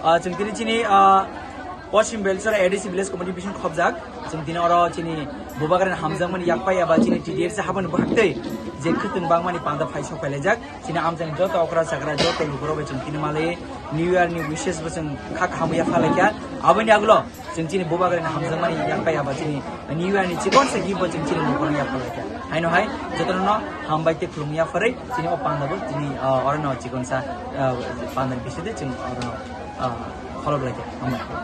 जों दिनै चिनि पश्चिम बेलसर एडिसि विलेज कमिटि बिसिन खबजाक जों दिनै अर चिनि बुबागारन हामजांमोन याफाय एबा चिनि टिडिएफ से हाबन बहाखै जे खतुंग बांमानि पांदा फाइसो फैलायजाक चिनि आमजानि जत अकरा सागरा जत लुकुरबे जों चिनि माले न्यू इयार नि विशेष बसं खा खामया फालायखा आबनि आगलो जों चिनि बुबागारन हामजांमनि याफाय एबा चिनि न्यू इयार नि चिकन से गिबो जों चिनि लुकुरन याफालायखा हायनो हाय जतनो हामबायते खुलुमिया फरै चिनि अ पांदाबो चिनि अरनो चिकन सा पांदानि बिसिदे जों अरनो फलो लायके